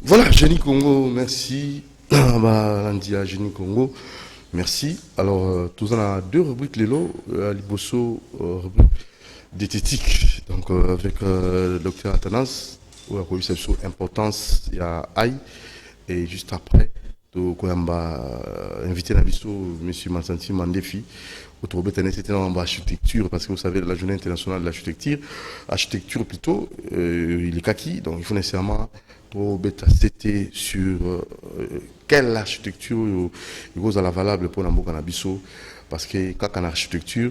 Voilà, Jenny Congo, merci. Landia, Jenny Congo, merci. Alors, tous on a deux rubriques Lelo, à Liboso, rubrique diététique. Donc, avec le docteur Athanas, où il a connu cette importance, il y a AI. Et juste après, to Koyamba, invité Nabiso, monsieur Mansanti Mandefi, autour de c'était en architecture, parce que vous savez, la journée internationale de l'architecture plutôt, il est kaki, donc il faut nécessairement pour bêta c'était sur quelle architecture il à la valable pour l'ambo Nabiso, parce que quand en architecture,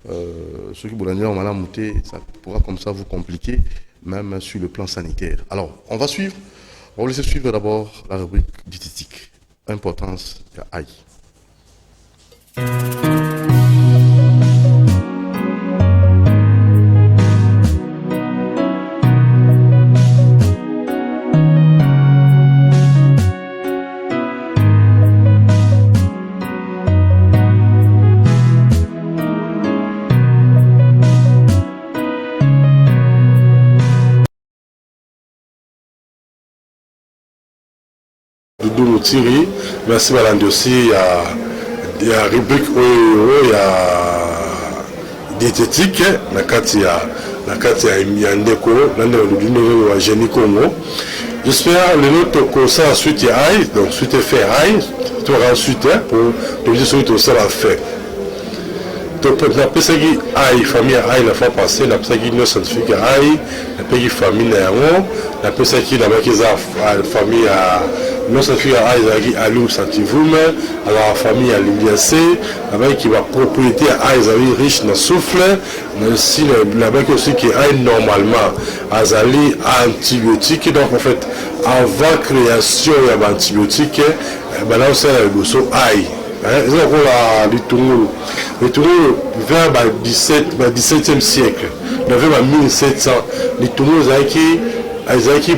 ceux qui vont la monter, ça pourra comme ça vous compliquer, même sur le plan sanitaire. Alors, on va suivre. On va laisser suivre d'abord la rubrique diététique. Importance de AI. Doudou Thierry, merci Malandi aussi, il y a rubrique il y a diététique, la carte il y a Ndeko, la Jenny Congo. J'espère le nôtre que ça ensuite il y a AI, donc suite fait AI, tu auras ensuite pour te dire ce que ça va faire. Donc la personne qui AI, famille AI la fois passée, la personne qui est scientifique AI, la personne qui famille néanmoins, la personne qui la famille non scientifique AI qui alloue santivoum, alors la famille à l'Iliacé, la personne qui va propriété AI riche dans souffle, mais aussi la personne aussi qui AI normalement, azali antibiotique, donc en fait avant création il y a antibiotique, ben là on sait le AI. Ils ont les tourneaux vers le 17e siècle, vers 1700. Les tourneaux qui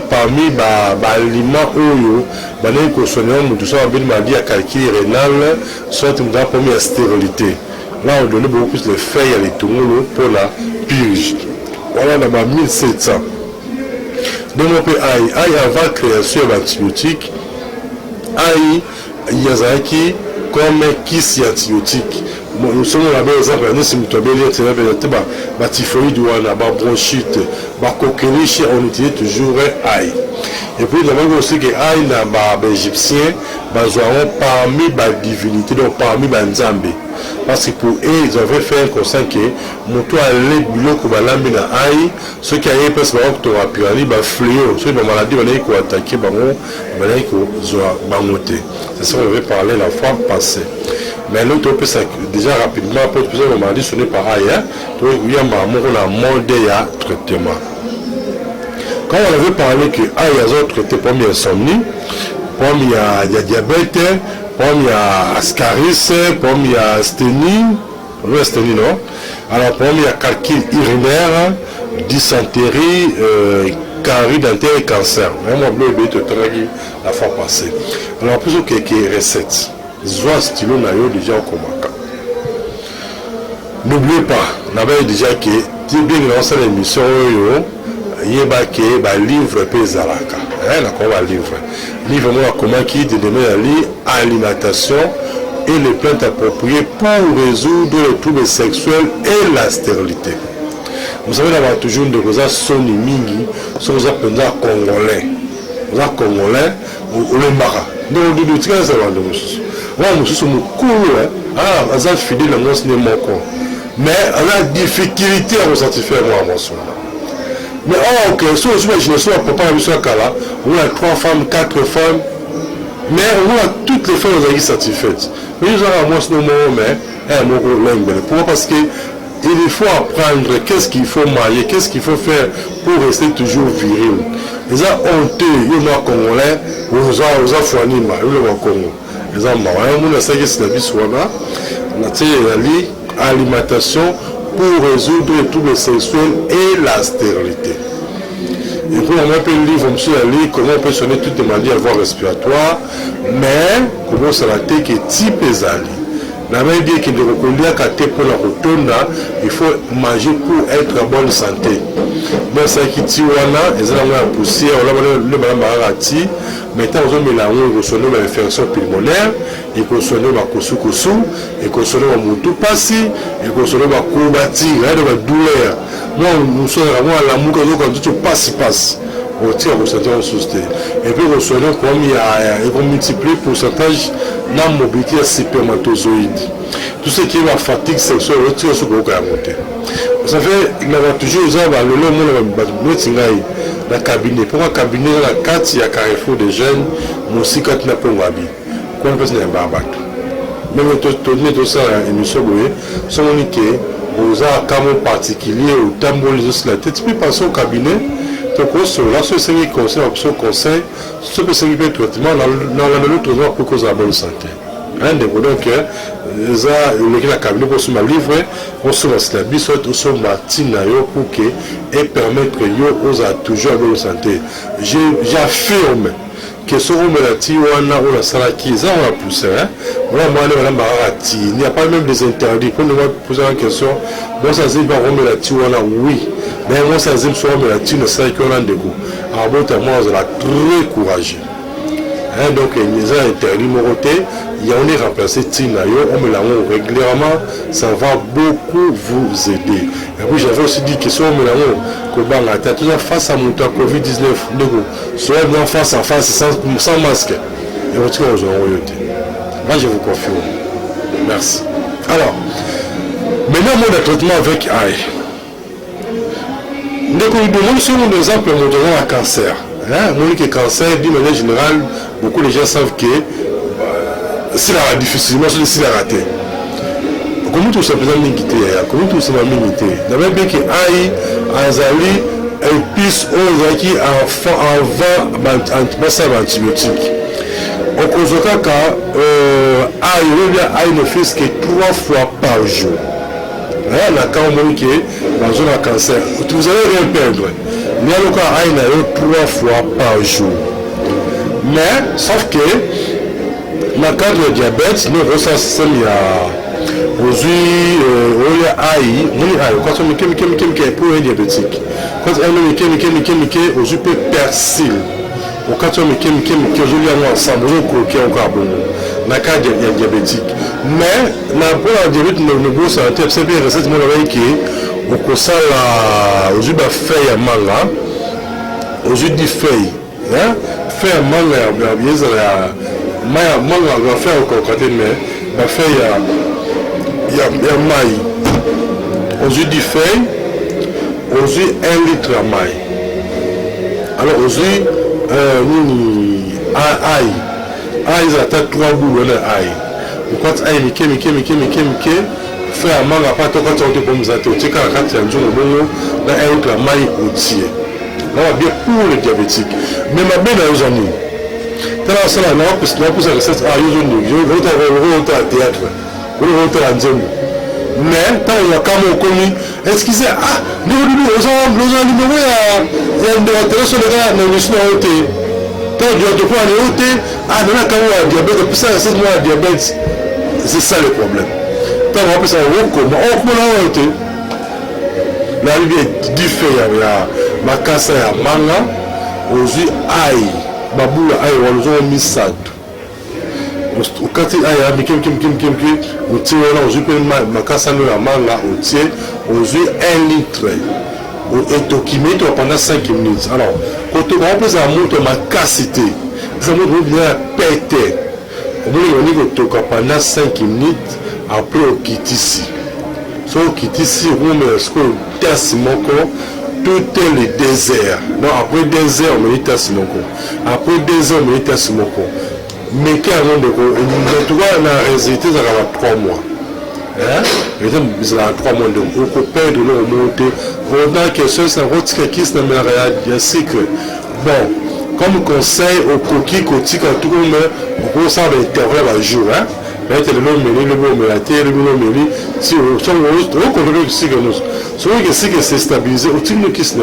parmi les aliments où ils sont tout ça maladie à calcul rénal, soit une stérilité. Là on donne beaucoup plus de feuilles à les tourneaux pour la purge. Voilà dans 1700. Donc on peut AI avant la création d'antibiotiques, AI il y a qui comme qui antibiotique. Nous sommes là par exemple, nous sommes là typhoïde ou bronchite, coqueluche, on utilise toujours AI. Et puis nous avons aussi que AI dans égyptien, parmi les divinités, donc parmi les nzambé. Parce que pour eux, ils avaient fait un constat que mon toit allait boulot comme la lamine AI, ceux qui avaient presque un pyramide, fléau, ceux qui ont maladie, ils ont attaqué, ils ont monté. C'est ça qu'on avait parlé la fois passée. Mais l'autre, déjà rapidement, pour que vous m'avez dit, ce n'est pas AI, donc il y a un monde de traitement. Quand on avait parlé que AI a traité pour l'insomnie, pour il y a diabète, pour il y a ascaris, pour il y a asthénie, non? Alors pour il y a calcul urinaire, dysenterie, carie dentaire et cancer. Vraiment, la fois passée. Alors, plus que quelques recettes. Soit stylo nayo déjà au Komaka. N'oubliez pas, on avait déjà que, tu es bien dans l'émission, il y a un livre Pézalaka. Un livre. Livre, comment qui te demande à lire alimentation et les plantes appropriées pour résoudre les troubles sexuels et la stérilité. Vous savez, d'avoir toujours une de vos soni mingi, sont vos congolais. Vos congolais, ou le mara. Donc, nous disons ça, nous sommes cool, nous fidèles à mon cinéma. Mais on a difficulté à vous satisfaire, moi, mais ok, si vous imaginez ça, papa, on a 3 femmes, 4 femmes, mais on a toutes les femmes qui sont satisfaites. Mais nous avons un moment, mais pourquoi? Parce que il faut apprendre qu'est-ce qu'il faut marier, qu'est-ce qu'il faut faire pour rester toujours viril. Les a honteux, ils sont congolais, ils ont fourni, ils sont Congo. Les a marrés, ils ont fait ce que on a alimentation pour résoudre les troubles sexuels et la stérilité. Et puis on peut lire, comment on peut sonner toutes les maladies à voie respiratoire, mais comment ça va être type ezali. La même dit qu'il reconnaît qu'à tes pour la retourne, il faut manger pour être en bonne santé. Mais ça qui tue wana, ils ont la poussière, on a le malarati, maintenant on a mélangé le sonné de l'infection pulmonaire, et qu'on sonne ma kosu, et qu'on sonne ma moutou passi, et qu'on sonne ma courbature, rien de ma douleur. Moi, nous sommes vraiment à l'amour quand tu passe. On tire au centre en sousté. Et puis, on sonne comme il y a multiplié le pourcentage de la mobilité spermatozoïde. Tout ce qui est la fatigue sexuelle, on tire sur le côté. Ça fait, il y a toujours le cabinet. Pour un cabinet, la carte, il y a Carrefour des jeunes, mais aussi quand il n'y a pas de wabi. Quand on peut un barbat. Même tout ça, émission, sont uniqués, aux cas particuliers, au tambour, les os, la tête, puis passer au cabinet. Donc, là, ce qui conseille, option conseil, ce qui est le traitement, dans le traitement pour cause de la bonne santé. Donc, la cabinet pour se livrer, on se laisse la bise, on se matin pour que et permettre aux toujours bonne santé. J'affirme que ce qu'on a la salle qui est en poussé, il n'y a pas même des interdits. Pour nous poser la question, moi ça dit oui, mais moi ça dit que ne sait qu'on a des goûts. Alors bon, moi on a très courageux. Donc les interdits morotés, il y a on est remplacé Tinayo, on me l'a régulièrement, ça va beaucoup vous aider. Et puis j'avais aussi dit que si on me l'a toujours face à mon Covid-19, soit face à face sans masque. Et on tire aux royautés. Moi je vous confirme. Merci. Alors, maintenant mon traitement avec AI. Donc nous demandons sur un exemple montrant un cancer. Le cancer, d'une manière générale, beaucoup de gens savent que c'est difficilement c'est la raté. Comment tout ça peut limiter? Comment tout ça va limiter? D'abord bien que AI, Azali, épices aux qui avant antibiotiques. Au cause de cas, AI ne fait que 3 fois par jour. Là, quand on dit que dans un cancer, vous allez rien perdre. Mais le cas AI n'a 3 fois par jour. Mais, sauf que, dans le cadre du diabète, nous avons ça, aujourd'hui, on a AI, quand on est pour un diabétique, quand on est aujourd'hui persil, quand on est aujourd'hui ensemble, on est encore bon, dans le cadre diabétique. Mais, pour la diabète, nous avons ça, c'est bien, c'est mon avis qui est, on ça aujourd'hui, la feuille à manga, aujourd'hui, feuille, feuille à manga, bien sûr, manga va faire au côté mais va faire il y a maille aujourd'hui feuille aujourd'hui 1 litre à maille alors aujourd'hui aïe ils attaquent 3 boules de aïe quand aïe mike faire à manga pas toi quand tu es pour nous attaquer tu as la carte de jour au là 1 litre à maille entier là bien pour les diabétiques mais ma belle aux amis tala sala na wapus recette a yuzo ndu yo rota théâtre rota nzembo mais tant ya kamo komi excusez nous os numéro ya de sur le gars na mission hote tant de point de hote na kamo diabète pour ça c'est moi diabète c'est ça le problème tant on peut ça comment on hote la rivière du fait ya makasa ya manga ozu ai babula ayi walozo misatu ukati aya mikem uti wala ozupe makasa no ya manga uti ozu 1 litre et okimete pendant 5 minutes. Alors quand on pose à monter ma capacité ça montre bien péter on dit que pendant 5 minutes après on quitte ici so quitte ici on met ce qu'on teste mon corps tout est le désert. Non, après 2 heures, on médite à Simoko. Après 2 heures, on médite à Simoko. Mais quand on en tout cas, on a résulté, ça va 3 mois. Ça va 3 mois. Donc, on peut perdre l'eau monter. On a quelque chose, c'est un autre qui est dans la réalité. Bon, comme conseil au coquille, quand tout le monde, on peut s'en intervalle à jour. Le si on c'est stabilisé, au type de qui se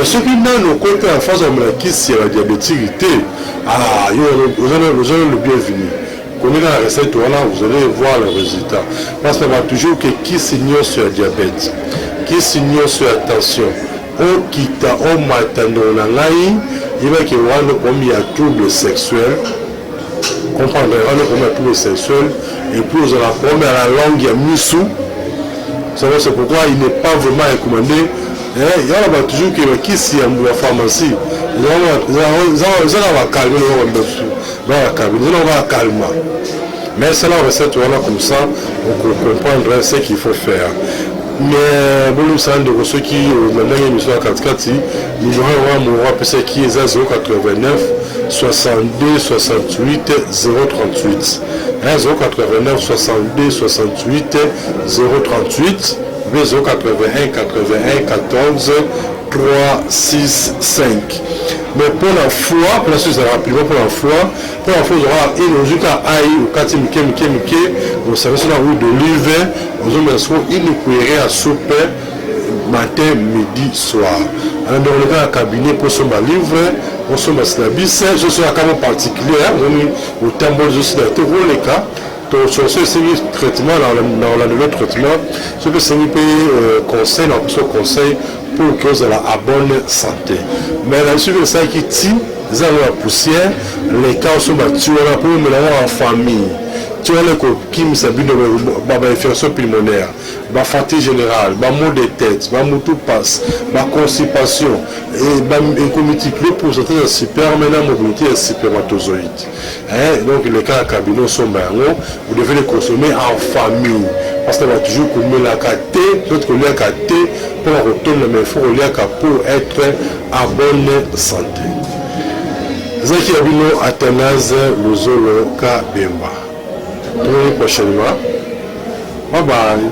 ce qui n'a nos côtés en face de la qui c'est la diabétique, le bienvenu. connaître la recette, vous allez voir le résultat. Parce qu'on va toujours que qui s'ignore sur le diabète, qui s'ignore sur la tension, qui t'a au matin dans la laïe, il va qu'il y a un trouble sexuel. Comprendre, on a trouble sexuel, et puis vous allez apprendre à la langue, il y a missou. C'est pourquoi il n'est pas vraiment recommandé. Il y a toujours qui s'y a la pharmacie. Ils vont calmer, mais c'est la recette comme ça, on comprendre ce qu'il faut faire. Mais bon, nous savons de ceux qui maintenant émission à 4 nous aurons qui est 089 62 68 038 089 62 68 038 081 81 14 3 6 5. Mais pour la foi, pour la suite, rapidement pour la foi, il y aura une logique à Aïe, au quartier Mike, vous savez, c'est la route de l'hiver, vous avez une cuillère à soupe matin, midi, soir. Alors, dans le cas cabinet pour son livre, pour son slabis, je suis à cas particulier, au tambour de ce les cas. Sur ce traitement, dans la nouvelle traitement, ce que c'est un conseil, conseil pour que vous ayez la bonne santé. Mais là, sur ça qui tient, vous avez la poussière, les cas sont battus pour nous en famille. Tu as les coquilles, ça veut dire infection pulmonaire, fatigue générale, maux de tête, tout passe, constipation, et un comité pour sortir de super, maintenant mobilité et spermatozoïde. Donc les cas à cabinet sont vous devez les consommer en famille. Parce que va toujours consommer la KT, d'autres qu'on a KT pour retourner, mais il faut lire pour être en bonne santé. Zaki Abino Athanase Lozolo Kabemba. Prochainement. Bye bye.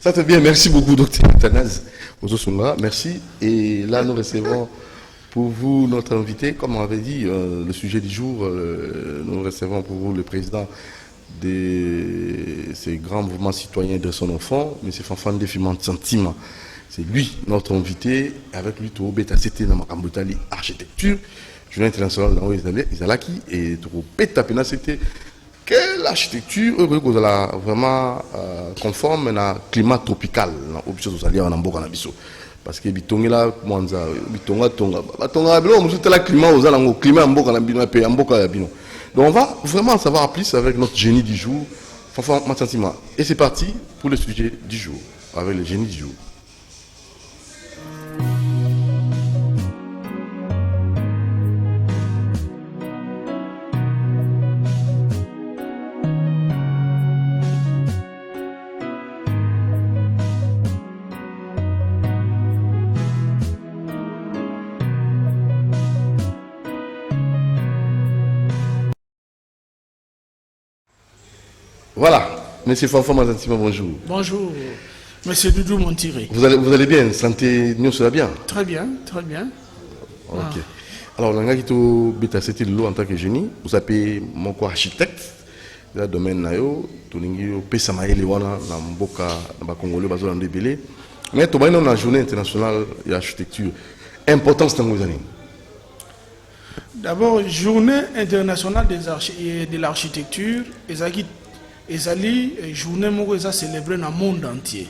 Ça c'est bien, merci beaucoup, docteur Athanase Ozosunga, merci. Et là, nous recevons pour vous notre invité, comme on avait dit, le sujet du jour, nous recevons pour vous le président de ces grands mouvements citoyens de son enfant, M. Fanfan Defimant Sentiment. C'est lui, notre invité, avec lui, tout bêta, c'était dans Makambotali Architecture, journée internationale dans Izalaki, et tout bêta, c'était que l'architecture est vraiment conforme à un climat tropical parce que bitonga mwanza bitonga tonga bilo musuta la climat aux alango climat mboka na bino pe mboka ya bino. Donc on va vraiment en savoir plus avec notre génie du jour, Fanfan Matsantiment. Et c'est parti pour le sujet du jour avec le génie du jour. Voilà, monsieur Fanfan Matsantiment, bonjour. Bonjour, monsieur Doudou Montiré. Vous allez bien, santé, nous ça va bien? Très bien, très bien. Ok. Alors, on a dit que l'eau en tant que génie, vous appelez mon architecte, dans le domaine nayo, tout le monde peut s'amailler les wana dans mboka, dans Congolais, dans le Belé. Mais tout le monde a une journée internationale d'architecture. Importance dans vos années. D'abord, journée internationale de l'architecture, ezali journée mokoza célébrée dans le monde entier,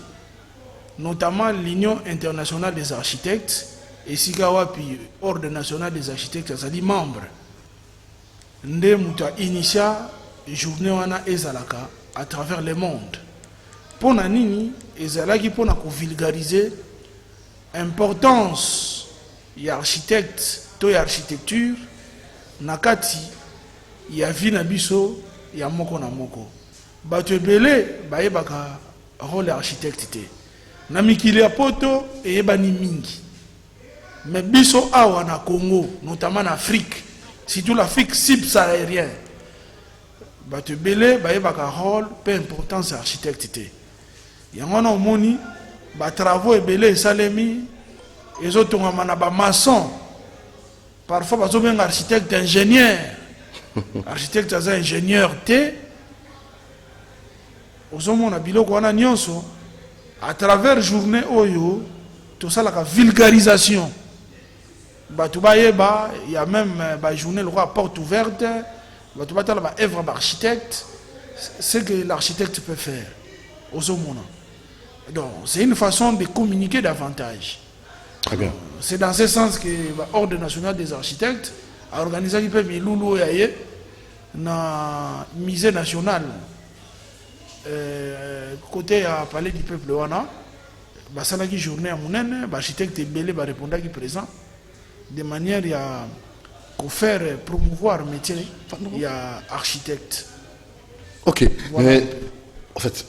notamment l'Union internationale des architectes et Sigawapi Ordre national des architectes ezali membre nde muta initia journée wana ezalaka à travers le monde. Pour nini ezalaki pour na vulgariser importance ya architecte to ya architecture nakati ya vie na biso ya moko na moko. Bato ebele bayebaka rôle architecte te na mikili ya poto eyebani mingi, mais biso awa na Congo, notamment en Afrique, surtout l'Afrique subsaharienne, bato ebele bayebaka rôle peu importance architecte te. yango na omoni ba travaux ebele esalemi ezotongama na ba maçon parfois bazobenga architecte ingénieur architecte aza ingénieur te ozomona biloko wana nyonso à travers journée oyo tosalaka vulgarisation bato bayeba il y a même ba journée le roi porte ouverte bato batala ba œuvre d'architecte ce que l'architecte peut faire ozomona donc c'est une façon de communiquer davantage. Très bien. C'est dans ce sens que l'Ordre national des architectes a organisé un peu Miloulou Yaye na musée national côté à Palais du Peuple wana basalaki journée à monene l'architecte belé ba répondaki présent de manière à faire promouvoir le métier il y a architecte. Ok, voilà. Mais en fait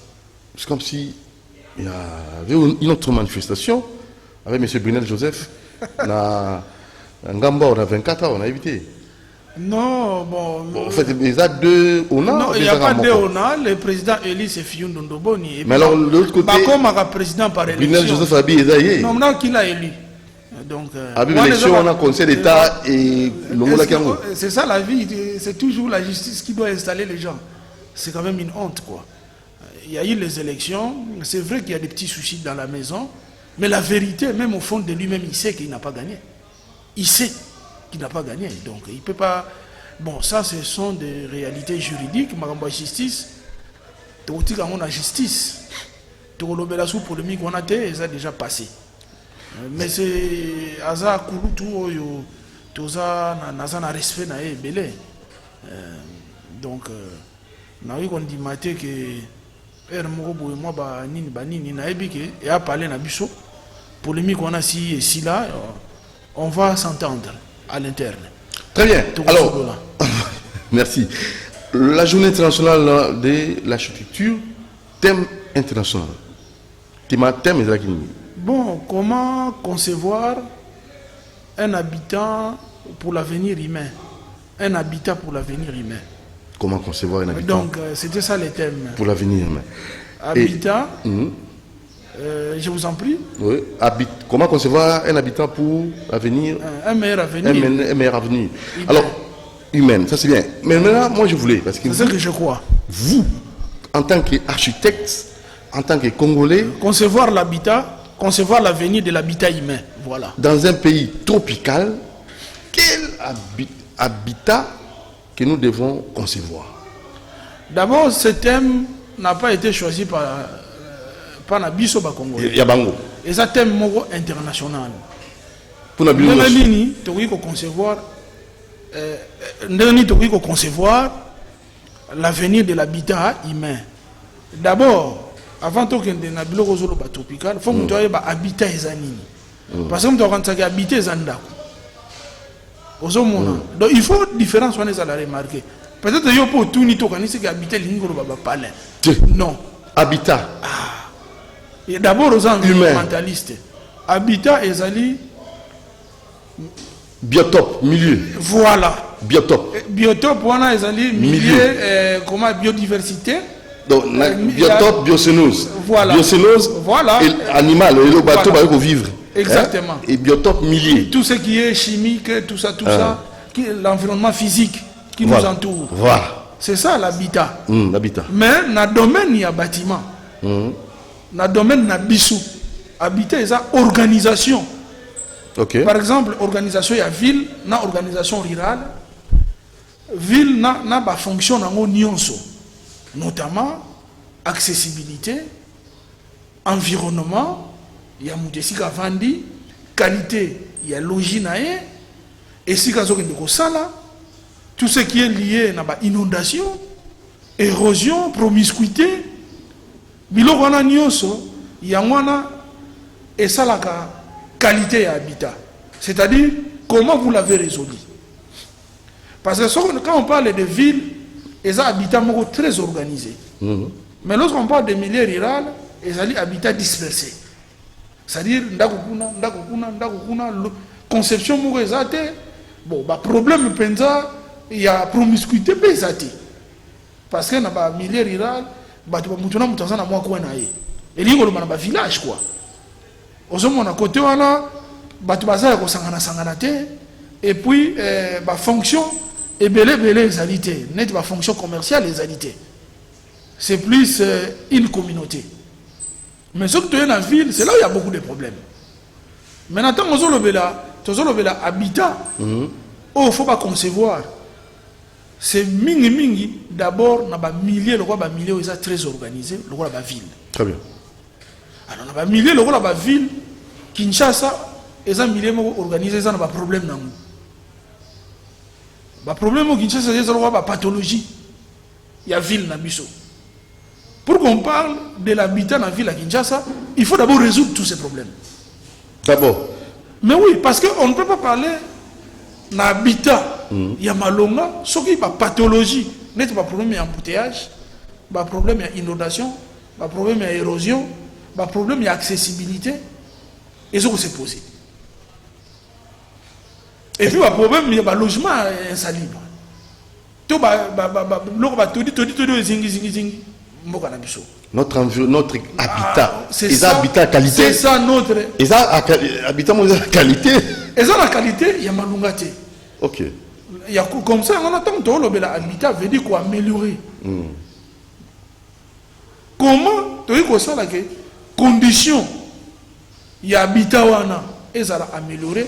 c'est comme si il y avait une autre manifestation avec M. Brunel Joseph na Ngamba on a 24 ans on a évité. Non, bon. En fait, il y a deux ONA. Non, il n'y a pas deux ONA. Le président élu, c'est Fiyun Dondoboni. Mais alors, de l'autre côté. Comme un président par élection. Brunel Joseph Abi est d'ailleurs. Non, non, qui l'a élu. Donc. Abi, l'élection, on a conseil d'État et l'Ongola Kango. C'est ça la vie. C'est toujours la justice qui doit installer les gens. C'est quand même une honte, quoi. Il y a eu les élections. C'est vrai qu'il y a des petits soucis dans la maison. Mais la vérité, même au fond de lui-même, il sait qu'il n'a pas gagné. Il sait qu'il n'a pas gagné. Donc, il ne peut pas... Bon, ça, ce sont des réalités juridiques. Magamba justice, tu as la justice. Tu as la sous-polémique, on a déjà passé. Mais c'est... Aza Kouloutou, tu as un respect, donc, on a dit que... Et à parler na biso polémique on a si là on va s'entendre à l'interne. Très bien. Alors merci. La journée internationale de l'architecture, thème international. Thème est bon, comment concevoir un habitat pour l'avenir humain? Un habitat pour l'avenir humain. Comment concevoir un habitat? Donc, c'était ça les thèmes. Pour l'avenir. Habitat, je vous en prie. Oui. Comment concevoir un habitat pour l'avenir? Un meilleur avenir. Un meilleur avenir. Alors, humaine, ça c'est bien. Mais maintenant, moi je voulais, parce que c'est ce que je crois. Vous, en tant qu'architecte, en tant que Congolais, concevoir l'habitat, concevoir l'avenir de l'habitat humain. Voilà. Dans un pays tropical, quel habitat que nous devons concevoir? D'abord, ce thème n'a pas été choisi par Nabiso Congolais. Yabango. Et c'est un thème international. Pour Nabiso. Nous concevoir l'avenir de l'habitat humain. D'abord, avant tout que Nabilo Rosolo tropical, il faut que tu aies habitat ezanini. Parce que tu as habité ezandako. Donc il faut différence on est à la remarquer. Peut-être que pour tout ni tout quand c'est habiter l'ingolo baba palais. Non. Habitat. Et d'abord aux environnementalistes. Habitat ezali biotope, milieu. Voilà. Biotope. Biotope on ezali milieu comment biodiversité. Donc biotope, biocénose. Voilà. Biocénose. Voilà. Et animal, le bateau va vivre. Exactement. Et biotope milieu. Et tout ce qui est chimique, tout ça, l'environnement physique qui nous entoure. Voilà. C'est ça l'habitat. L'habitat. Mais dans le domaine, il y a bâtiment. Dans le domaine, il y a bissou. Habitat, il y a organisation. Okay. Par exemple, organisation, il y a ville, il y a organisation rurale. Ville, il y a fonction dans nyonso. Notamment, accessibilité, environnement. Il y a Moutessika Vandi, qualité, il y a logis naé, et si tout ce qui est lié à l'inondation, érosion, promiscuité, biloko wana nyonso, yango wana et ça la qualité à habitat. C'est-à-dire comment vous l'avez résolu. Parce que quand on parle de villes, ils ont habitat très organisé. Mais lorsqu'on parle de milieux ruraux, ils ont habitat dispersé. C'est-à-dire, conception mourezate, bon, problème penza, il y a promiscuité pesate. Parce que dans le milieu rural, il y a des gens qui ont Et il y a un village quoi. Aux hommes on a côté wana batu bazaya ko sangana te et puis ba fonction et belé les alité net ba fonction commerciale les alité. C'est plus une communauté. Mais ce que tu es dans la ville, c'est là où il y a beaucoup de problèmes. Maintenant, on a habitat, il ne faut pas concevoir. C'est mingi, d'abord, on a des milliers, le roi a milliers, ils sont très organisés, le roi a ville. Très bien. Alors, on a des milliers, le roi a ville, Kinshasa, ils ont milliers organisés, ils ont des problèmes. Les problèmes au Kinshasa, ils ont des pathologies. Il y a ville dans Bisso. Pour qu'on parle de l'habitat dans la ville à Kinshasa, il faut d'abord résoudre tous ces problèmes. D'abord. Mais oui, parce qu'on ne peut pas parler d'habitat. Il y a malonga, ce qui est pas pathologie. Il y a pas problème d'embouteillage, pas problème d'inondation, pas problème d'érosion, pas problème d'accessibilité. Et ça, c'est posé. Et puis, pas problème, il y a un logement insalubre. Tout notre habitat, c'est ça, habitat qualité. C'est ça notre. Et ça, habitat qualité. Et ça, la qualité, il y a malungate. Ok. Il y a comme ça, on attend que l'habitat veut dire quoi améliorer. Comment tu dis ça, la condition, il y a habitat et ça a amélioré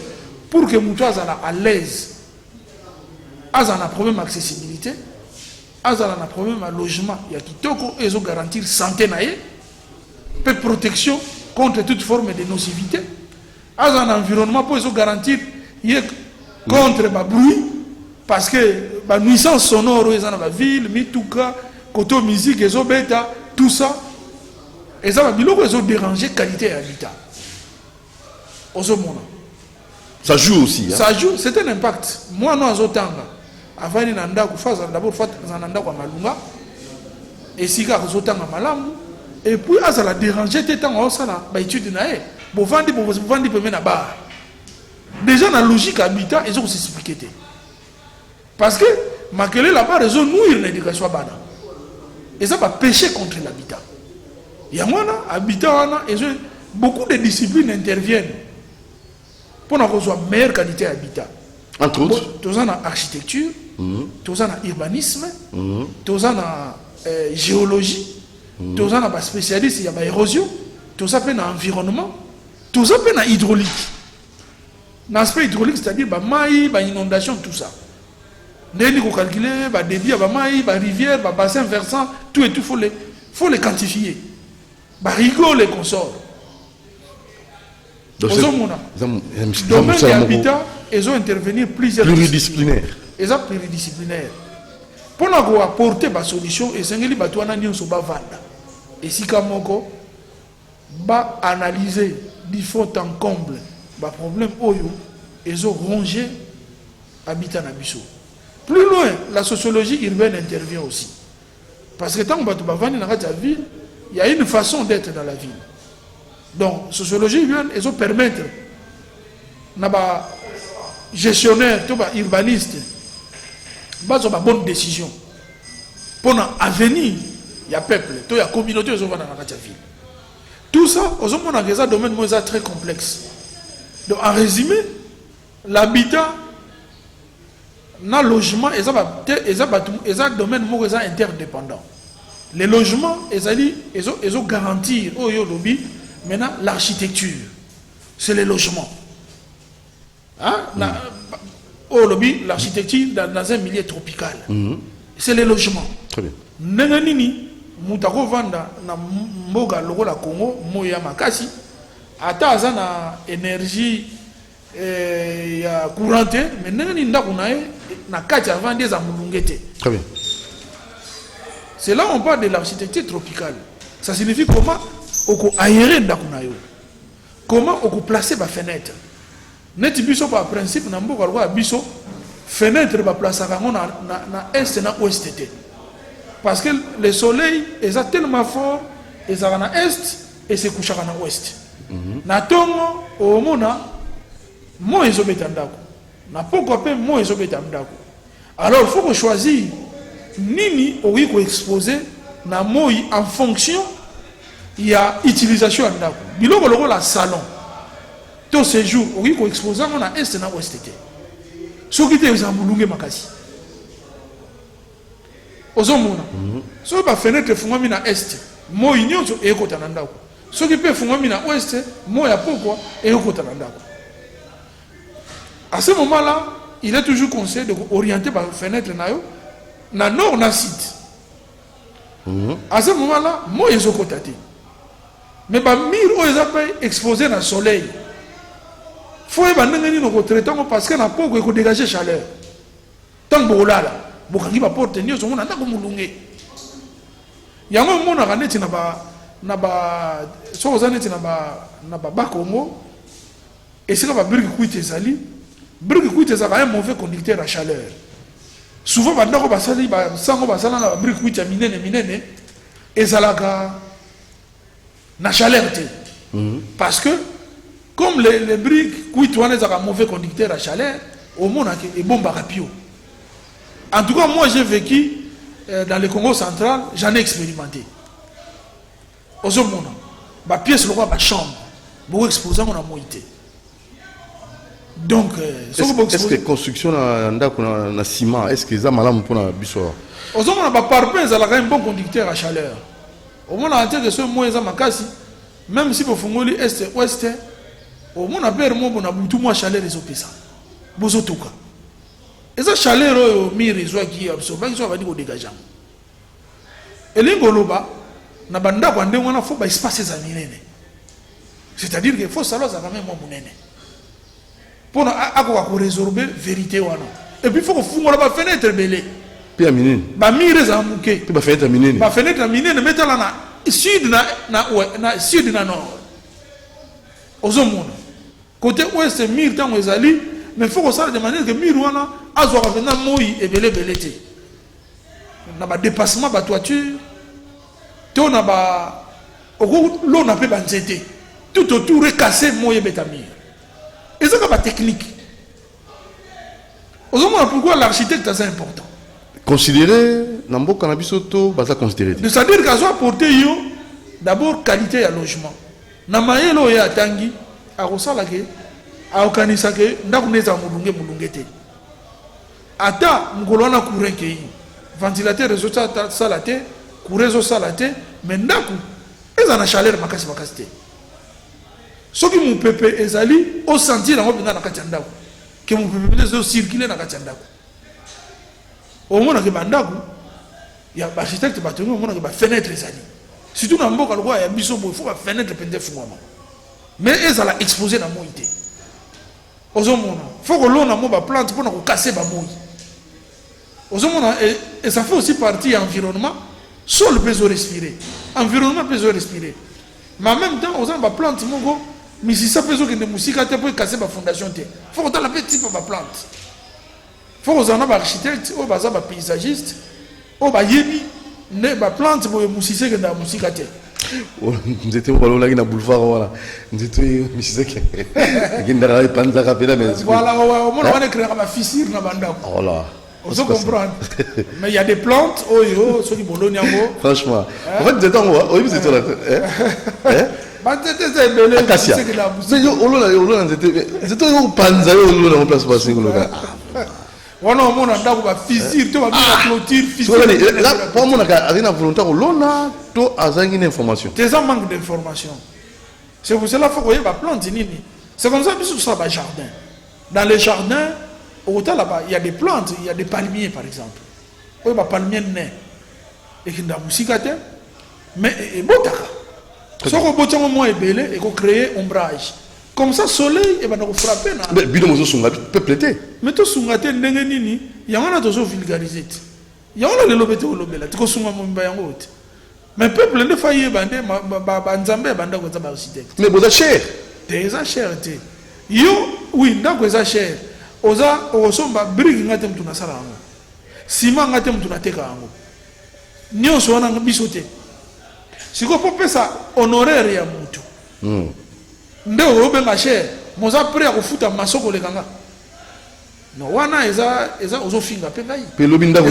pour que les gens soient à l'aise. Ils ont un problème d'accessibilité. Ils ont un problème de logement. Il y a qui ils ont garantir santé, protection contre toute forme de nocivité. Ils ont un environnement pour garantir contre le bruit. Parce que la nuisance sonore, ils ont dans la ville, mitouka, côté musique, ils ont bêta, tout ça. Ils ont dérangé la qualité de l'habitat. Ça joue aussi. Ça joue, c'est un impact. Moi, non, Zotanga. Avant de faire d'abord malunga et si ka zotanga malamu et puis ça la déranger tétan ça la ba étude naé bo vandi pe na ba déjà la logique habitat ils ont s'expliquer parce que makele là-bas raison nuire l'éducation bana et ça va pécher contre l'habitat il y a moi habitat et beaucoup de disciplines interviennent pour avoir une meilleure qualité d'habitat. Entre autres, tous en architecture, tous en urbanisme, tous en géologie, tous en spécialiste, il y a l'érosion, tous en environnement, tous en hydraulique. L'aspect hydraulique, c'est-à-dire maï, inondation, tout ça. Il faut calculer le débit, maï, rivière, bassin versant, tout et tout, il faut les quantifier. Rigo les consorts. Domaine de l'habitat, ils ont intervenu plusieurs pluridisciplinaires. Ils sont pluridisciplinaires. Pour nous apporter des solutions, et c'est ce que nous avons et si nous analyser du fond en comble les problèmes, ils ont rongé l'habitat. Plus loin, la sociologie urbaine intervient aussi. Parce que tant que nous avons dans la ville, il y a une façon d'être dans la ville. Donc, la sociologie urbaine, ils ont permettre aux gestionnaires, aux urbanistes, de prendre bonne décision. Pour l'avenir, il y a peuple, il y a communauté, ils ont dans la ville. Tout ça, ils ont un domaine très complexe. Donc, en résumé, l'habitat, le logement, ils ont un domaine interdépendant. Les logements, ils ont garanti au lobby. Maintenant, l'architecture, c'est les logements. Hein? L'architecture dans un milieu tropical, c'est les logements. Très bien. Nenganini, Moutako Vanda, na Moga, Logo la Congo, Moya Makasi, Ata na énergie courante, mais Nenganini Ndakunae, na Katia Vande Zamulungete. Très bien. C'est là où on parle de l'architecture tropicale. Ça signifie comment on aérer ndakunayo. Comment on placer ma fenêtre. Net biso par principe na mboka lwa biso fenêtre ba placer kango na est na ouest té. Parce que le soleil est tellement fort et ça na est et se couche na ouest. Na tongo o mona mo ezobeta ndako. Na poko pe mo ezobeta ndako. Alors il faut qu'on choisisse nini oyi ko exposer na moi en fonction il y a utilisation en ndako biloko loko la salon to séjour oki ko exposer on a est na ouest te soki te ezambulunge makasi ozomona so ba fenêtre fungwami na est mo nyonso ekota na ndako soki pe fungwami na ouest mo ya pokwa ekota na ndako. À ce moment-là, il est toujours conseillé d'orienter par fenêtre na nord na sud. À ce moment-là, moi ils ont cotaté. Mais ba mur o ezapé exposé na soleil. Faut ba ndengeni no traitement parce que na poko ko dégager chaleur. Tant bolala, bokangi ba porte nyoso mona ndako mulunge. Yango mona kaneti na ba so ozaneti na ba Congo et c'est que ba brique kuite ezali. Brique kuite ezaka un mauvais conducteur à chaleur. Souvent bandako basali ba sango basala na brique kuite minene ezalaka na chaleur te. Parce que comme les briques kuite wana ezaka mauvais conducteur à chaleur, au monde et bomba rapio. En tout cas, moi j'ai vécu dans le Congo central, j'en ai expérimenté. Au monde, ba pièce le roi ba chambre, pour exposer mon amoité. Donc, est-ce que construction na ciment, est-ce que ça malam pour na biso? Aux hommes on a parpaing, ça a un bon conducteur à chaleur. Au moins en tête de ce mois ça makasi, même si pour fungoli est ouest, au moins on a peur moi on a beaucoup moins chaleur les opésa. Bozo tuka. Et ça chaleur au mire soit qui absorbe, ils sont va dire au dégageant. Et l'ingoloba na banda kwa ndenge wana faut ba espace za minene. C'est-à-dire qu'il faut savoir ça quand même moi munene. Pour résorber vérité wana. Et puis il faut que fungola ba fenêtre belé. Puis minine. Ba mire za muke. Puis ba fenêtre minine. Ba fenêtre minine mettre là na sud na sud na nord. Ozomona. Côté ouest mire tant ezali, mais il faut que ça de manière que mire wana azwa ka vena moyi et belé te. Na ba dépassement ba toiture. To na ba l'eau n'a pas banzete. Tout autour est cassé moyi betamir. Et ça, c'est la technique. Pourquoi l'architecte est important? Considérer, Nambo Cannabis Auto, ça considérer. C'est-à-dire qu'à soit porté, d'abord, qualité à logement. Namayelo et Atangi, à Rosalake, à Okanisake, Nakuneza Mulungete. Ata, Mugolona Kourenke, ventilateur, réseau salate, Kourezo salate, mais Naku, ils ont la chaleur, Makasi Makasite. Ce qui mon pépé ezali au sentir dans na katiandako que mon pépé les circuler na katiandako au moins que bandako il y a architecte batonu au moins que ba fenêtre ezali surtout na mboka lokwa ya biso bo il faut ba fenêtre pende fungama mais ezala exposer na moité ozomona faut que l'on a mo ba plante pour na ko casser ba moyi ozomona et ça fait aussi partie environnement sol peut respirer environnement peut respirer mais en même temps on a ba plante mongo. Mais si ça peut que des musiques pour casser ma fondation, il faut qu'on ait la petite type de plante. Il faut qu'on ait un architecte, ou un paysagiste, ou un yébi, une plante pour les musiques qui ont musique. Nous étions au boulevard, voilà. Nous étions au musique. Voilà, on a créé ma fissure dans la bande. Voilà. On se comprend. Mais il y a des plantes, ceux qui bologna. Franchement. En fait, vous êtes en haut, oui, vous êtes là. Acacia. Mais c'était au panza, on remplace pas ce que on a un fissure, tu vas clôture, fissure. Là, pour moi, on a une volonté, on a une information. Des un manque d'information. C'est pour cela qu'il faut que la plante. C'est comme ça que ça va jardin. Dans les jardins, il y a des plantes, il y a des palmiers par exemple. Il y a des palmiers nés. Et qui ont des mais il y a si on a belé et qu'on crée ombrage. Comme ça, le soleil va nous frapper. Mais bidon sont peuplé. Mais tout ce qu'on il y a un autre vulgarisé. Il y a un autre qui est là. Mais le peuple ne faillit pas. Mais vous êtes cher. Déjà cher. Oui, donc vous êtes cher. Vous avez briques qui sont dans la ciment qui sont dans la nous sommes en bisoté. Si vous pouvez ça, honoraire ya mutu. Nde obenga cher, moza prêt à kufuta masoko lekanga. No wana eza ozofinga pe ngai. Pe lobi ndako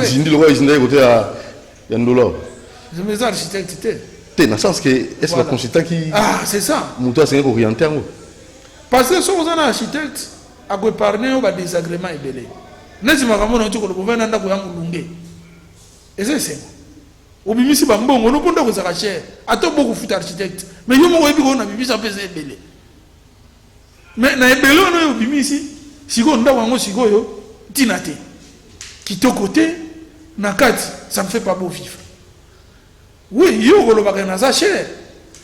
zindi lokwa izinda côté ya ndolo. Je me architecte te. dans le sens que est-ce Voilà. le consultant qui Ah, c'est ça. monte à 5 orienté en haut. Parce que si vous êtes un architecte, à quoi parler, on va désagrément et belé. N'est-ce pas comme on a dit que le gouvernement n'a pas eu et c'est au bimisi bambon on ne peut pas vous arracher à tout beaucoup de architectes mais yo mo webi ko na bimisi apesa belé mais na belé on a bimisi siko nda wango siko yo tinate qui to côté na kati ça me fait pas beau vivre. Oui, yo ko lo bakana za cher.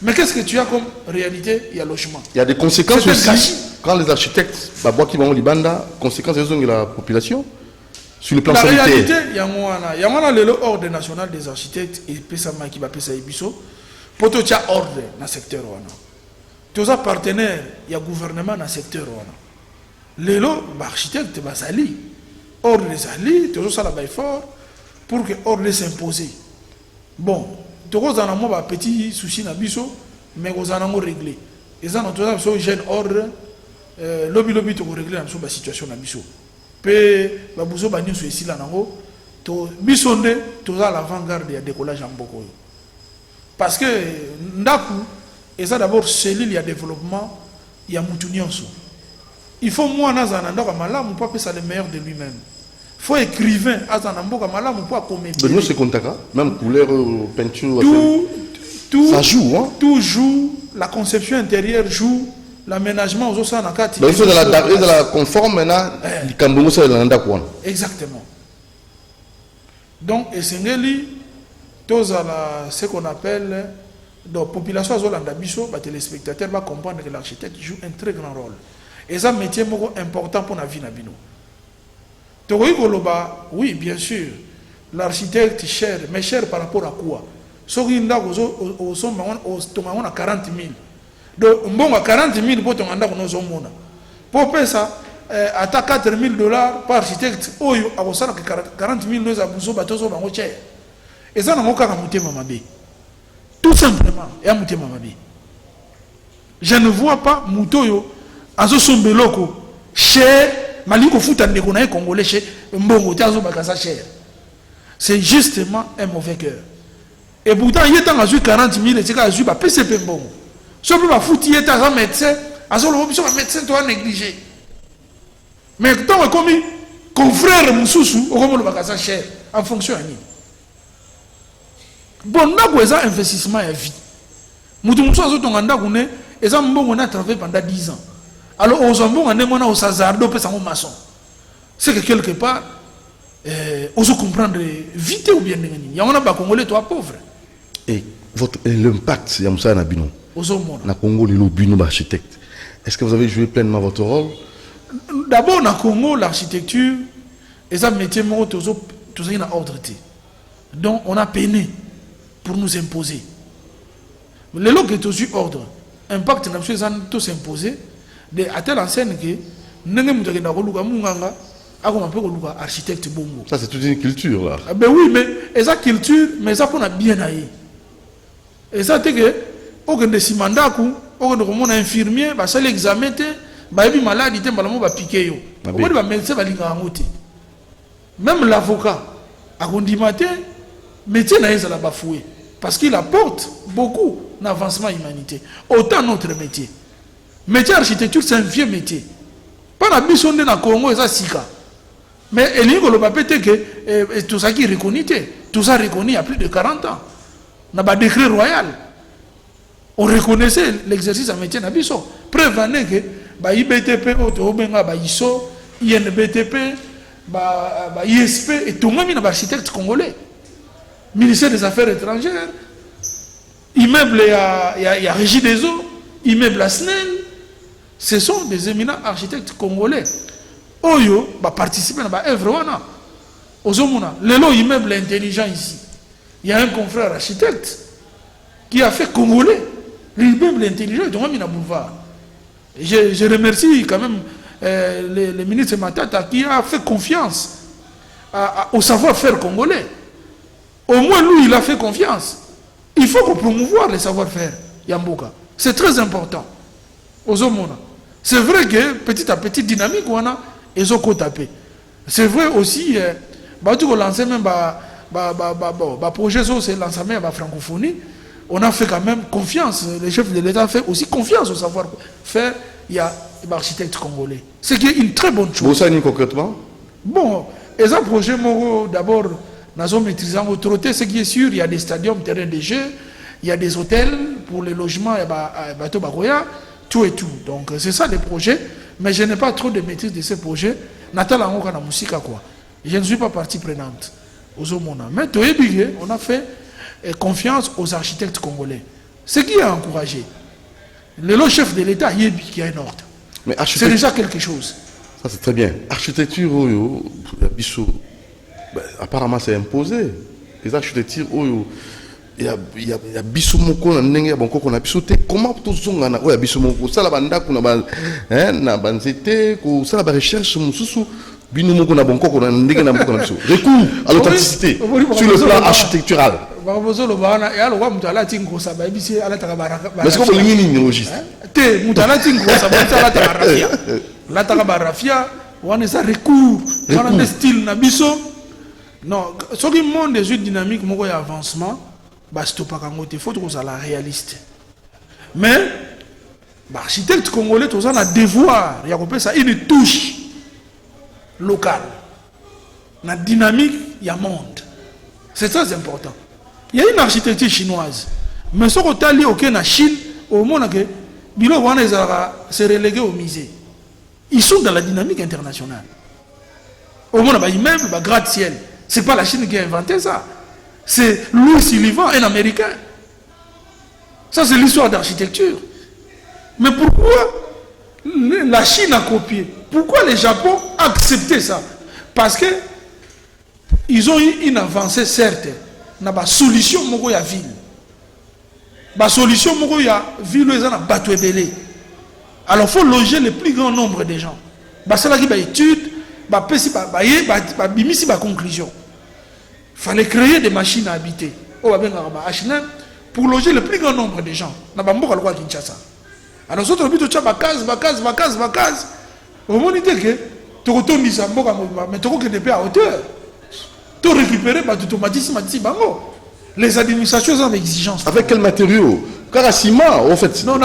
Mais qu'est-ce que tu as comme réalité? Il y a logement. Il y a des conséquences C'est un aussi gâchis. quand les architectes bah qui vont libanda conséquences de la population sur le plan La sanitaire. réalité, il y a le ordre national des architectes et PSAMA qui va PSA Ibiso. Pour tout ça, ordre dans le secteur. Tous les partenaires, il y a gouvernement dans le secteur. Les architectes, c'est ali. Ordre les ali, tout ça là fort pour que l'ordre s'impose. Bon, tous les gens ont un petit souci dans Ibiso, mais ils ont réglé. Ils ont tous les jeunes ordre, lobby, tout régler dans la situation dans Ibiso. Pe babuzo banyo so ici là nango to bisonde to à l'avant-garde ya décollage en boko parce que ndaku et ça d'abord cellule ya développement ya mutu nyonso il faut moi nazana ndako malamu pour apesa le meilleur de lui-même faut écrivain azana mboka malamu pour comédie Benoît c'est contaka même couleur peinture tout ça joue hein tout joue la conception intérieure joue l'aménagement aux osana kati donc il faut de la conforme maintenant du Cambongo c'est l'anda quoi exactement donc et sengeli tous à ce qu'on appelle donc population azolanda biso ba téléspectateurs va comprendre que l'architecte joue un très grand rôle et ça métier moko important pour la vie na bino to koloba oui bien sûr l'architecte cher mais cher par rapport à quoi soki ndako au somba on a 40 000 donc bon à 40 000 pour ton ndako no zomona pour payer ça à 4 000 $ par architecte oyo a osala que 40 000 nous abuso batozo bango cher et ça n'a aucun mutema mabe tout simplement et mutema mabe je ne vois pas mutoyo azo sombeloko cher maliko futa ndeko na congolais cher mbongo tazo bakasa cher c'est justement un mauvais cœur et pourtant il est en azui 40 000 et c'est azui ba PCP mbongo so peut pas fouti est un médecin azo le biso médecin doit négliger mais tant comme confrère mususu o comme le bakasa cher en fonction à ni bon ndako eza investissement ya vie mutu musu azo tonga ndako ne eza mbongo na travailler pendant 10 ans alors aux mbongo ne mona au sazardo pe sango maçon c'est que quelque part oso comprendre vite ou bien nini ya on ba congolais toi pauvre et votre l'impact ya musa na bino oso mona na Congo le bino architecte est-ce que vous avez joué pleinement votre rôle? D'abord na Congo l'architecture et ça métier mo tozo na ordre donc on a peiné pour nous imposer les lois que tous ordre impact na chose tous imposer de à telle enseigne que ndenge mutu na koluka munganga ako mpe koluka architecte bongo Ça c'est toute une culture là. Ah ben oui mais et ça culture mais ça pour na bien aïe et ça te que okende simandaku okende komona infirmier ba sala examen te ba yebi maladie te mbala mo ba piquer yo okende ba médecin ba linga ngote même l'avocat akondima te métier na ezala bafoué parce qu'il apporte beaucoup d'avancement humanité autant notre métier métier architecture c'est un vieux métier pas na biso nde na Congo eza sika mais elingo lo bapete que tout ça qui reconnu tout ça reconnu il y a plus de 40 ans na ba décret royal on reconnaissait l'exercice à métier na biso preuve année que ba IBTP auto benga ba ISO INBTP ba ISP et tout même na ba architecte congolais ministère des affaires étrangères immeuble il y a régie des eaux immeuble à SNEL ce sont des éminents architectes congolais oyo ba participer na ba œuvre wana ozomona lelo immeuble intelligent ici il y a un confrère architecte qui a fait congolais l'immeuble intelligent donc on a boulevard je remercie quand même le ministre Matata qui a fait confiance au savoir-faire congolais. Au moins lui il a fait confiance. Il faut qu'on promouvoir le savoir-faire Yamboka. C'est très important. C'est vrai que petit à petit dynamique on a ezoko tapé. C'est vrai aussi bah tu lancer même projet c'est l'ensemble de la francophonie on a fait quand même confiance. Le chef de l'État a fait aussi confiance au savoir-faire. Il y a l'architecte congolais. Ce qui est une très bonne chose. Bon, ça, concrètement? Bon, et ça, projet, d'abord, nous avons maîtrisé en autorité. Ce qui est sûr, il y a des stadiums, terrains de jeu, il y a des hôtels pour les logements, bateau bagoya, tout et tout. Donc, c'est ça les projets. Mais je n'ai pas trop de maîtrise de ces projets. Natal Angoka na Musika, quoi. Je ne suis pas partie prenante aux Omona. Mais on a fait confiance aux architectes congolais. Ce qui a encouragé. Le chef de l'État, qui a un ordre. C'est déjà quelque chose. Ça, c'est très bien. Architecture, apparemment, c'est imposé. Les architectures, il y a bisumoko na ndenge ya bonkoko na biso te. Comment tozonga na oya bisumoko sala banda kuna ba na banzete ko sala ba recherche mususu binu moko na bonkoko na ndenge na moko na biso. Recours à l'authenticité sur le plan architectural. Babozo lo bana ya lo wa mutala tingo sa ba bisi ala taka baraka. Mais c'est comme l'ingénieur neurologiste. Te mutala tingo sa ba ala taka rafia. La taka barafia wana sa recours wana de style na biso. Non, ce qui monde des jeux dynamiques moko ya avancement. Il faut que ça soit réaliste. Mais l'architecte congolais, tout ça a devoir, il y a ça une touche locale. La dynamique, il y a monde. C'est très important. Il y a une architecture chinoise. Mais ce qu'on a lié en Chine, au monde que Bilo se relégué au musée. Ils sont dans la dynamique internationale. Au monde, il y a immeuble, gratte-ciel. Ce n'est pas la Chine qui a inventé ça. C'est Louis Sullivan, un Américain. Ça, c'est l'histoire d'architecture. Mais pourquoi la Chine a copié? Pourquoi le Japon a accepté ça? Parce qu'ils ont eu une avancée, certes. Dans la solution, il y a ville. La solution, il y a ville, il y a bateau belé. Alors, il faut loger le plus grand nombre de gens. C'est là qu'il y a étude, il y a conclusion. Il fallait créer des machines à habiter pour loger le plus grand nombre de gens. Alors, nous autres, nous avons case. Au moment où tu mais tu n'es à hauteur. Tu récupères l'automatisme. Les administrations ont des exigences. Avec quel matériau? Ciment, en fait. Non,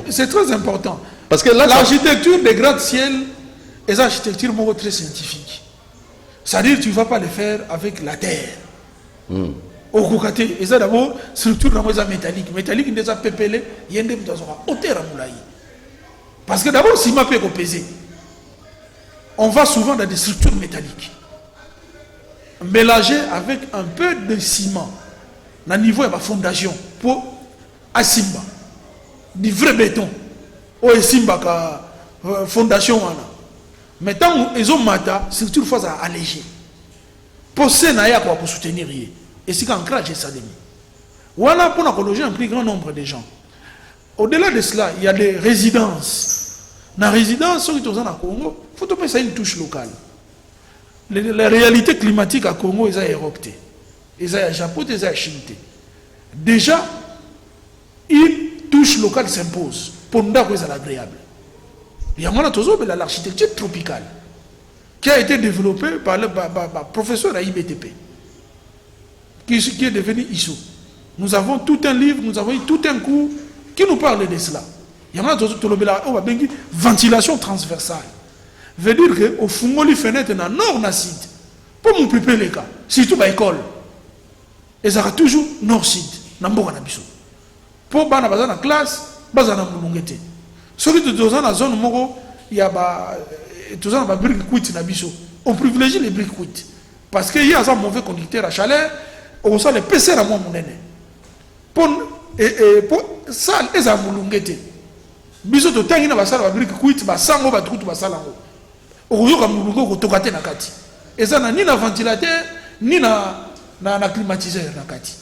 c'est très important. Parce que là, l'architecture des gratte-ciel est une architecture très scientifique. C'est-à-dire que tu ne vas pas le faire avec la terre. Au côté, et ça d'abord, structure métallique. Métallique, il y a pépélé, il y a une hauteur à moulaï. Parce que d'abord, si ma peut peser, on va souvent dans des structures métalliques. Mélangées avec un peu de ciment. Au niveau de la fondation, pour Asimba. Du vrai béton. Ou Asimba, fondation. Mais tant qu'ils ont mata, c'est une fois à alléger. Pour soutenir. Et c'est qu'ancrage ça demi. Voilà pour loger un plus grand nombre de gens. Au-delà de cela, il y a des résidences. Dans les résidences, ceux qui sont au Congo, il faut que ça une touche locale. La réalité climatique à Congo, ils ont érupté. Ils ont Japon, ils ont Chine. Déjà, une touche locale s'impose. Pour nous, c'est agréable. Il y a l'architecture tropicale qui a été développée par le professeur à IBTP qui est devenu ISO. Nous avons tout un livre, nous avons eu tout un cours qui nous parle de cela. Il y a une ventilation transversale. Veut dire qu'au fond, les fenêtres dans nord na sud. Pour mon peuple les cas, surtout à l'école. Et ça sera toujours nord-sud. Pour les gens dans la classe, ils sont dans la classe. Ceux qui sont dans la zone où il y a des briques cuites, on privilégie les briques cuites. Parce qu'il y a un mauvais conducteur à chaleur, on sent les PC à moi. Pour ça, ils ont moulungete. Biso to tangi na basala ba briques cuites, ba sango ba trutu ba salango. Oyoka mulungo ko tokate na kati. Eza na ni na ventilateur, ni na climatiseur na kati.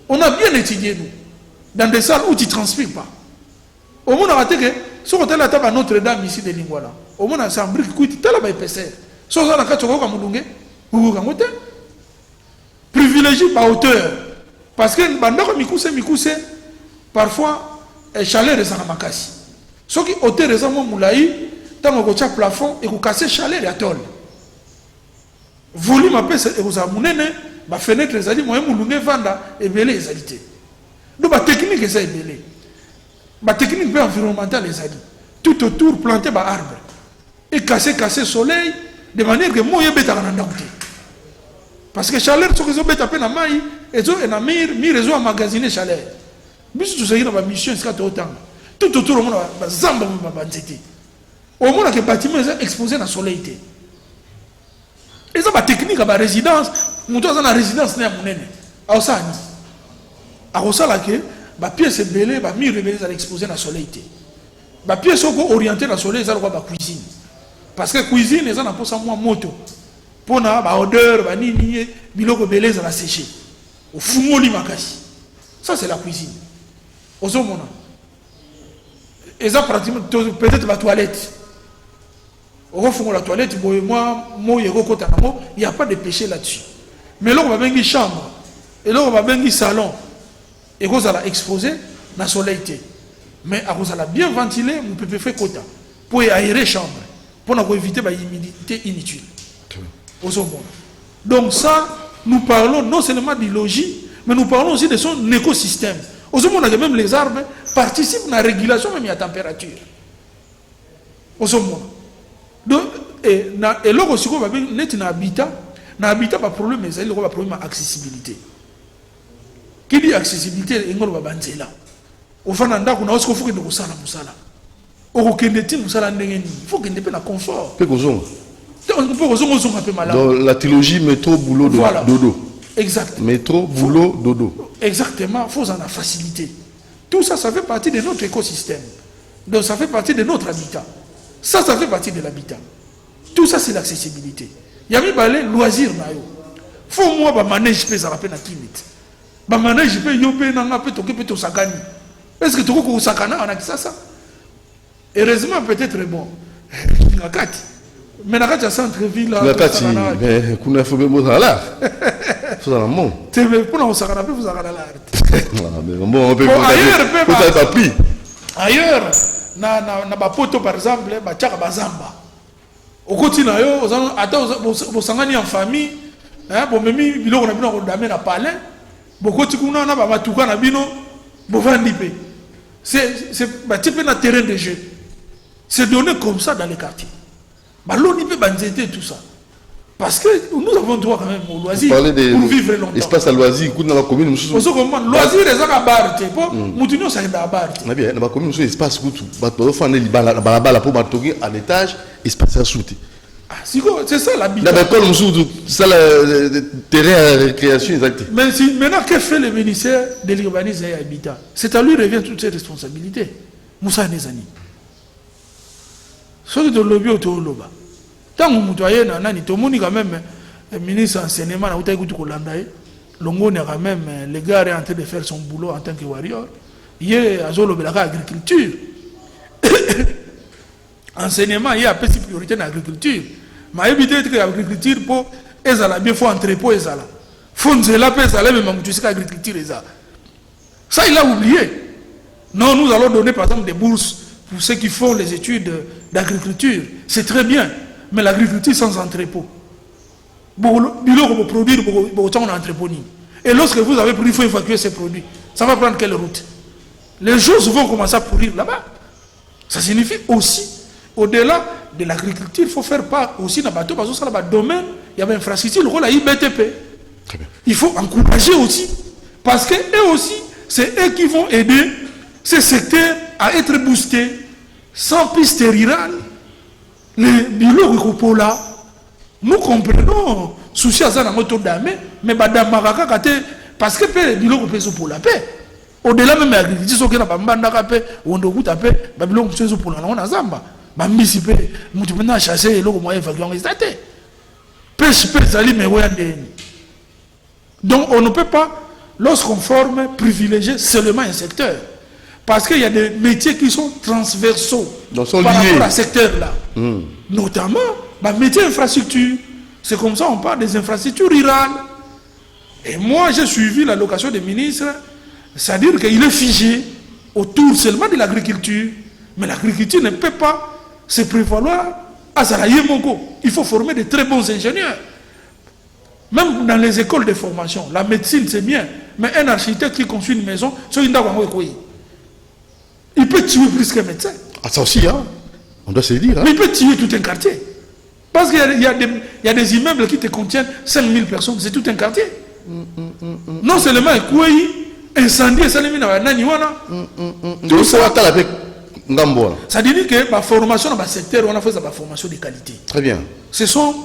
On a bien étudié nous dans des salles où tu transpires pas. Au moins, on a raté que si on a la Notre-Dame ici de Lingwala, au moins, c'est un brique qui est là, épaisseur. Si on a la carte, on a privilégié par hauteur. Parce que Mikousse, parfois, les chaleurs sont en makasi. Ce qui est hauteur, c'est un moulaï, tant qu'on a un plafond, et qu'on casse les chaleurs et atol. Volume, après, et vous avez la fenêtre, les alliés, moi, moulungé, vanda, et belé, les alités. Donc, la technique est belé. La technique environnementale est allée. Tout autour, planter des arbres. Et casser le soleil de manière que moi, je vais parce que chaleur, ce que je vais taper dans la maille, et je vais emmagasiner chaleur. Mais si tu as une mission, c'est tout autour, on a des zamba. Au moins, les bâtiments sont exposés dans le soleil. Et ça, la technique, la résidence, on doit la résidence. Alors, ça, les pièces sont belles, les murs sont exposés dans le soleil. Les pièces sont orientées dans le soleil, c'est la cuisine. Parce que la cuisine, ils ont pour moi moto. Pour la odeur, la nini, biloko belé, ça va sécher. Au fumoli makasi. Ça, c'est la cuisine. Au moment. Et ça, pratiquement, peut-être la toilette. Au fond, la toilette, moi, il n'y a pas de péché là-dessus. Mais là, on va bien une chambre. Et là, on va bien un salon. Et on va exposer dans le soleil. Mais on va bien ventiler, on peut faire quota. Pour aérer la chambre. Pour éviter l'humidité inutile. Donc ça, nous parlons non seulement du logis, mais nous parlons aussi de son écosystème. Au monde, même les arbres participent à la régulation même de la température. Au monde. Donc, et là aussi, on va bien dans l'habitat. Dans l'habitat, pas de problème, mais il y a un problème d'accessibilité. Qui dit accessibilité, il y a un problème de là. Au fond, il faut que nous fassions ça. Il faut que nous fassions confort. Donc la trilogie métro, boulot, voilà. Dodo. Exact. Métro, boulot, dodo. Exactement, il faut en la faciliter. Tout ça, ça fait partie de notre écosystème. Donc ça fait partie de notre habitat. Ça fait partie de l'habitat. Tout ça, c'est l'accessibilité. Il y a des loisirs. Il faut moi, manège, je peux ça rappeler à limite. Manège, je peux yopé, nanga, peut toquer, peut sakani. Est-ce que tu vois que sakana, on a ça? Heureusement, peut-être bon. Mais dans le centre-ville, mais il faut bien là. Il faut aller mon. Pour nous, ça vous ailleurs, na poto par exemple, bachaka bazamba. Au quotidien, vous sangani en famille, bon memi biloko na bino ko dame na palais, beaucoup tikuna na ba matuka na bino, bo vandi pe. C'est type na terrain de jeu. C'est donné comme ça dans les quartiers. L'on peut banzéter tout ça. Parce que nous avons droit quand même au loisir pour vivre longtemps. Espace à loisir, dans la commune, nous sommes. Loisir, les gens à barre, nous sommes à barre. Dans la commune, nous sommes espace où nous sommes à l'étage, espace à sauter. C'est ça l'habitat. Dans l'école, nous sommes ça le terrain à récréation exact. Mais maintenant, que fait le ministère de l'urbanisme et de l'habitat? C'est à lui revient toutes ces responsabilités. Moussa Nezani. Ce qui est le lobby autour de l'Oba. Tant que nous avons tout le monde quand même, le ministre enseignement, Longo est quand même, le gars est en train de faire son boulot en tant que warrior. Il y a l'agriculture. Enseignement, il y a une priorité dans l'agriculture. Mais éviter que l'agriculture, pour bien faut entrepôt, il faut l'agriculture. Ça, il a oublié. Non, nous allons donner par exemple des bourses pour ceux qui font les études d'agriculture. C'est très bien. Mais l'agriculture sans entrepôt. Et lorsque vous avez produit, il faut évacuer ces produits. Ça va prendre quelle route? Les choses vont commencer à pourrir là-bas. Ça signifie aussi, au-delà de l'agriculture, il faut faire part aussi dans le bateau, parce que dans le domaine, il y a une infrastructure, le rôle à IBTP. Il faut encourager aussi. Parce que eux aussi, c'est eux qui vont aider ces secteurs à être boostés sans piste rurale. Les bureaux là, nous comprenons souci à ça dans notre dame, mais parce que les bureaux pour la paix. Au-delà même de l'agriculture, on a pas paix, on doit goûter paix, Babylone pour la on a zamba. Bambisi paix, nous devons chasser le moyen évacuant les statés. Pêche, mais donc on ne peut pas, lorsqu'on forme, privilégier seulement un secteur. Parce qu'il y a des métiers qui sont transversaux par rapport à ce secteur-là. Notamment, les métiers infrastructure. C'est comme ça on parle des infrastructures rurales. Et moi, j'ai suivi la location des ministres, c'est-à-dire qu'il est figé autour seulement de l'agriculture. Mais l'agriculture ne peut pas se prévaloir à Zaraïe Mongo. Il faut former de très bons ingénieurs. Même dans les écoles de formation, la médecine c'est bien, Mais un architecte qui construit une maison, il peut tuer plus qu'un médecin. Ah, ça aussi, hein? On doit se le dire. Hein? Mais il peut tuer tout un quartier. Parce qu'il y a des immeubles qui te contiennent 5000 personnes, c'est tout un quartier. Non seulement incendie, ça ça dit que la formation dans le secteur, on a fait la formation de qualité. Très bien. Ce sont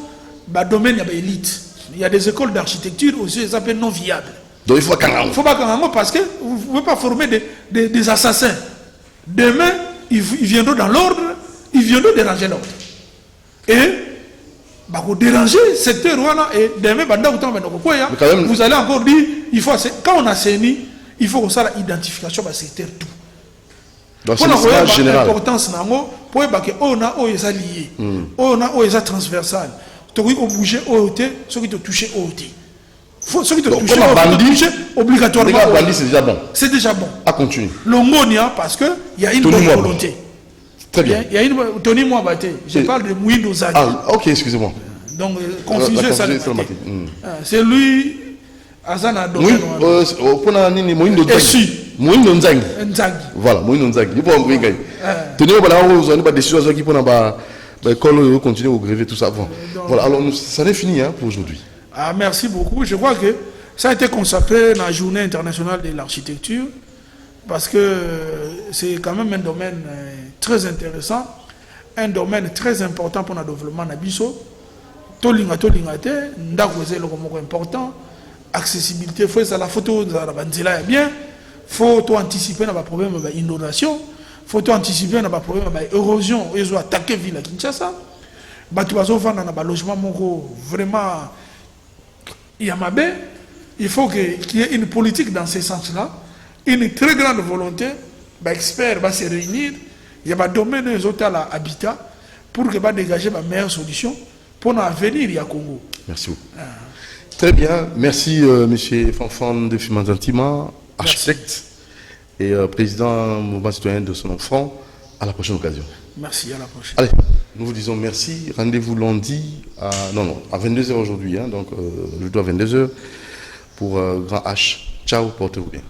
des domaines d'élite. Il y a des écoles d'architecture aussi, ça s'appelle non viables. Donc il faut pas Il ne faut pas qu'on parce que vous ne pouvez pas former des assassins. Demain, ils viendront dans l'ordre, ils viendront déranger l'ordre. Et vous déranger le secteur, et demain, vous allez encore dire, quand on a saigné, il faut que ça ait l'identification du secteur tout. Donc c'est général. L'importance, pour que on a lié, on a transversal. Tu peux bouger ceux qui te touchent au thé. Ceux qui te touchent obligatoirement. C'est déjà bon. C'est déjà bon. À continuer. L'Ongonia, parce qu'il y a une bonne volonté. Très bien. Il y a une Tony Mouabaté. Je parle de Mouindo Zagi. Ah, ok, excusez-moi. Donc, confusion, ça c'est lui, Azana Domaine. Mouindo Zagi. Mouindo Zagi. Voilà, Mouindo Zagi. Il faut en briguer. Tony Mouabaté, vous n'avez pas de décision qui peut continuer au gréver tout ça. Bon. Voilà, alors ça n'est fini pour aujourd'hui. Ah, merci beaucoup. Je crois que ça a été consacré dans la journée internationale de l'architecture parce que c'est quand même un domaine très intéressant, un domaine très important pour le développement de Bisso. Tolinga, important. Accessibilité, faut ça la photo de la banzela est bien. Faut anticiper dans le problème d'inondation. Faut anticiper dans le problème d'érosion. Ils ont attaqué la ville à Kinshasa. Batu bazo vanda na logement vraiment il faut qu'il y ait une politique dans ce sens-là, une très grande volonté, les experts vont se réunir, il y a des domaines des hôtels à habitat pour dégager la meilleure solution pour l'avenir du Congo. Merci beaucoup. Très bien, merci M. Fanfan de Fimantantima, architecte et président mouvement citoyen de son enfant. À la prochaine occasion. Merci, à la prochaine. Allez, nous vous disons merci. Rendez-vous lundi à 22h aujourd'hui. Donc, je dois 22h pour Grand H. Ciao, portez-vous bien.